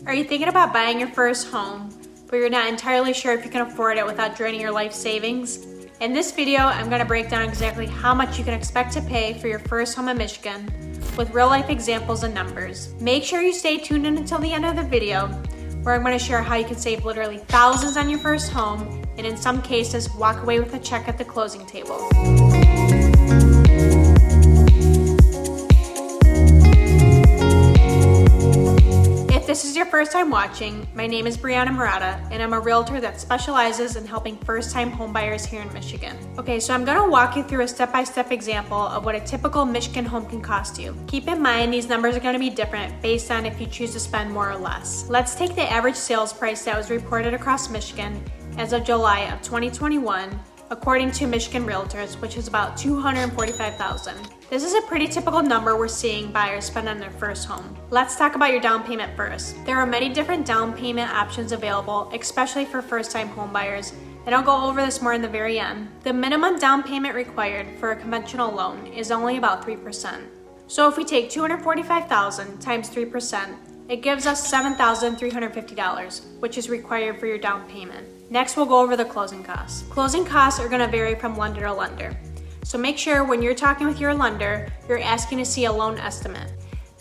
Are you thinking about buying your first home, but you're not entirely sure if you can afford it without draining your life savings? In this video, I'm going to break down exactly how much you can expect to pay for your first home in Michigan with real life examples and numbers. Make sure you stay tuned in until the end of the video, where I'm going to share how you can save literally thousands on your first home and in some cases walk away with a check at the closing table. If this is your first time watching, my name is Brianna Murata and I'm a realtor that specializes in helping first-time homebuyers here in Michigan. Okay, so I'm gonna walk you through a step-by-step example of what a typical Michigan home can cost you. Keep in mind these numbers are gonna be different based on if you choose to spend more or less. Let's take the average sales price that was reported across Michigan as of July of 2021, according to Michigan Realtors, which is about $245,000. This is a pretty typical number we're seeing buyers spend on their first home. Let's talk about your down payment first. There are many different down payment options available, especially for first-time home buyers, and I'll go over this more in the very end. The minimum down payment required for a conventional loan is only about 3%. So if we take $245,000 times 3%, it gives us $7,350, which is required for your down payment. Next, we'll go over the closing costs. Closing costs are gonna vary from lender to lender. So make sure when you're talking with your lender, you're asking to see a loan estimate.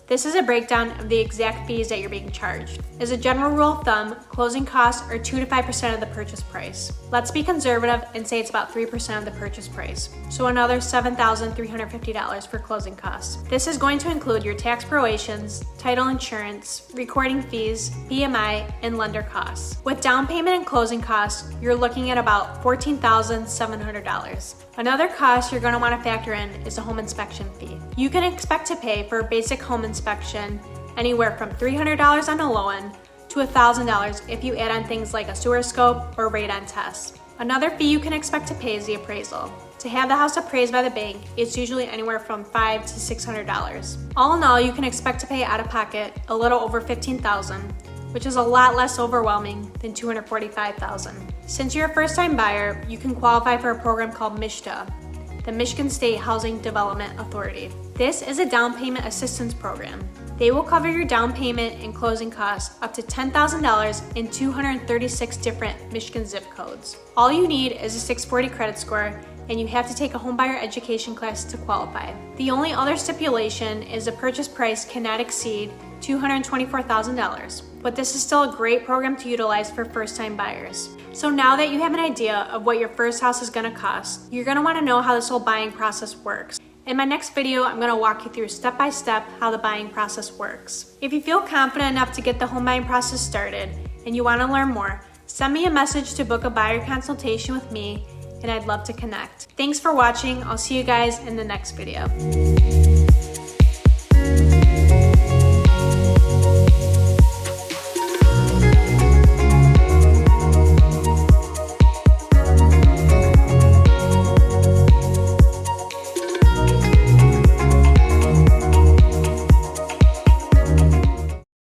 This is a breakdown of the exact fees that you're being charged. As a general rule of thumb, closing costs are 2 to 5% of the purchase price. Let's be conservative and say it's about 3% of the purchase price. So another $7,350 for closing costs. This is going to include your tax prorations, title insurance, recording fees, PMI, and lender costs. With down payment and closing costs, you're looking at about $14,700. Another cost you're going to want to factor in is a home inspection fee. You can expect to pay for a basic home inspection anywhere from $300 on the low end to $1,000 if you add on things like a sewer scope or radon test. Another fee you can expect to pay is the appraisal. To have the house appraised by the bank, it's usually anywhere from $500 to $600. All in all, you can expect to pay out of pocket a little over $15,000, which is a lot less overwhelming than $245,000. Since you're a first-time buyer, you can qualify for a program called MSHDA, the Michigan State Housing Development Authority. This is a down payment assistance program. They will cover your down payment and closing costs up to $10,000 in 236 different Michigan zip codes. All you need is a 640 credit score, and you have to take a homebuyer education class to qualify. The only other stipulation is the purchase price cannot exceed $224,000, but this is still a great program to utilize for first-time buyers. So now that you have an idea of what your first house is gonna cost, you're gonna wanna know how this whole buying process works. In my next video, I'm gonna walk you through step by step how the buying process works. If you feel confident enough to get the home buying process started and you wanna learn more, send me a message to book a buyer consultation with me and I'd love to connect. Thanks for watching. I'll see you guys in the next video.